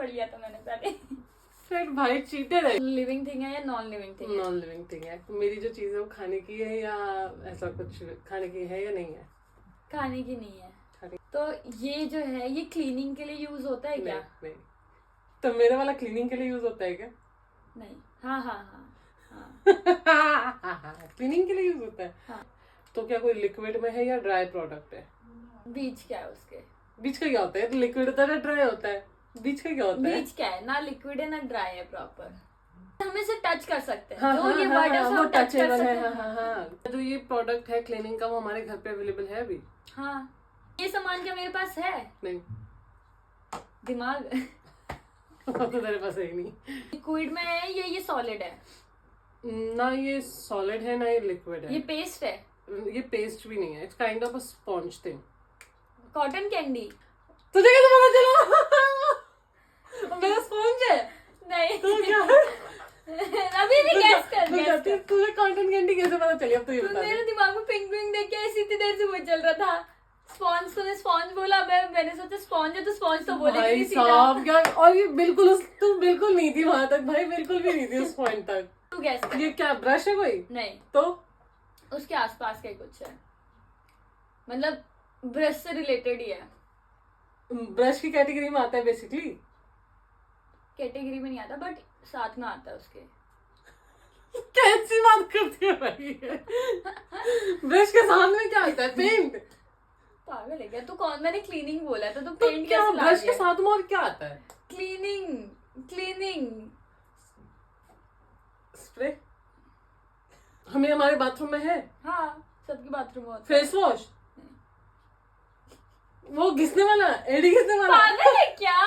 पढ़ लिया था मैंने पहले। फिर भाई चीटर है। लिविंग थिंग है या नॉन लिविंग थिंग है? नॉन लिविंग थिंग है। मेरी जो चीज है वो खाने की है या ऐसा कुछ खाने की है या नहीं है? खाने की नहीं है। खाने तो ये जो है ये क्लीनिंग के लिए यूज होता है क्या? नहीं। तो मेरा वाला क्लीनिंग के लिए यूज होता है क्या? नहीं। हाँ हाँ हाँ हाँ। क्लीनिंग के लिए यूज होता है। हाँ। तो क्या कोई लिक्विड में है या ड्राई प्रोडक्ट है? बीच क्या है उसके? बीच का क्या होता है? लिक्विड होता है ना ड्राई होता है? बीच का क्या होता है? बीच क्या है? ना लिक्विड है ना ड्राई है प्रॉपर। हम इसे टच कर सकते हैं। हाँ, जो हाँ, ये हाँ, वर्ड है हाँ, उसे वो हम टच कर टचेबल सकते है। हैं। हाँ, हाँ, हाँ। जो ये प्रोडक्ट है क्लीनिंग का वो हमारे घर पे अवेलेबल है अभी? हाँ। ये सामान क्या मेरे पास है? नहीं। दिमाग। तो तेरे पास है ही नहीं। लिक्विड में है या ये सॉलिड है? ना ये सॉलिड है ना ये लिक्विड है। ये पेस्ट है? ये पेस्ट भी नहीं है। It's kind of a sponge thing. Cotton candy? तुझे कैसे पता चला? मेरा स्पॉन्ज है। नहीं। तो क्या? अभी भी गैस कर। तुझे कॉटन कैंडी कैसे पता चली? अब तो ये बता मेरे दे। दिमाग में पिंक पिंक देख के ऐसी इतनी देर से वो चल रहा था। स्पॉन्ज, तूने स्पॉन्ज बोला, मैंने सोचा स्पॉन्ज है तो स्पॉन्ज तो बोलेगी भाई नहीं सीधा। साहब क्या! और ये बिल्कुल तू बिल्कुल नहीं थी वहां तक भाई, बिल्कुल भी नहीं थी उस पॉइंट तक। तू गैस कर। ये क्या ब्रश है कोई? नहीं। तो उसके आसपास का ही कुछ है, मतलब ब्रश से रिलेटेड ही है। ब्रश की कैटेगरी में आता है बेसिकली? कैटेगरी में नहीं आता बट साथ में आता है उसके। कैसी बात करती है भाई? ब्रश के सामने क्या आता है? पेंट? पागल है क्या तू? कौन, मैंने क्लीनिंग बोला था तो तो पेंट क्या कैसे ला ब्रश के दिया? साथ में और क्या आता है? क्लीनिंग स्प्रे हमें हमारे बाथरूम में है। हाँ, सबके बाथरूम में होता है। Face wash? वो घिसने वाला, एड़ी घिसने वाला? पागल है क्या?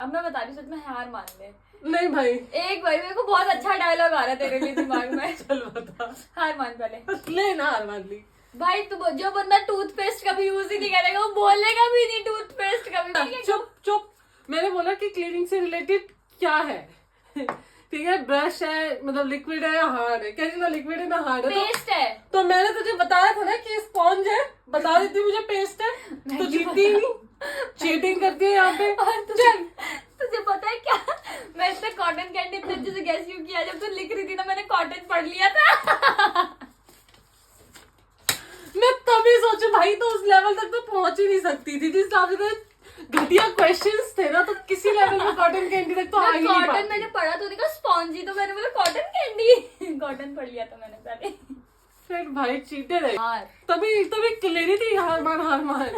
अब मैं बता रही हूँ सच में, हार मान ले। नहीं भाई। एक भाई मेरे को बहुत अच्छा डायलॉग आ रहा है तेरे लिए दिमाग में। चल बता। हार मान पहले। ले ना, हार मान ली। भाई तू जो बंदा टूथपेस्ट कभी यूज ही नहीं करेगा वो बोलेगा भी नहीं टूथपेस्ट कभी। चुप चुप। मैंने बोला कि क्लीनिंग से रिलेटेड क्या है। ठीक है, ब्रश है, मतलब लिक्विड है या हार्ड है? क्या ना लिक्विड है ना हार्ड है? पेस्ट है। तो मैंने तुझे बताया था ना कि स्पॉन्ज है। बता देती मुझे पेस्ट है तो जीतती ही नहीं। चीटिंग करती है यहाँ पे। और तुझे पता है क्या, मैं इस पे कॉटन कैंडी इतने अच्छे से गैस क्यों किया? जब तू लिख रही थी ना मैंने कॉटन पढ़ लिया था। मैं तभी सोचू भाई, तो उस लेवल तक तो पहुंच ही नहीं सकती थी जिस हिसाब से घटिया क्वेश्चंस थे ना, तो किसी लेवल में कॉटन कैंडी तक तो आ ही नहीं कॉटन पाती। मैंने पढ़ा तो देखा स्पॉन्जी, तो मैंने बोला कॉटन कैंडी। कॉटन पढ़ लिया था मैंने पहले। फिर भाई चीटर है। हार। तभी ले रही थी हार मान।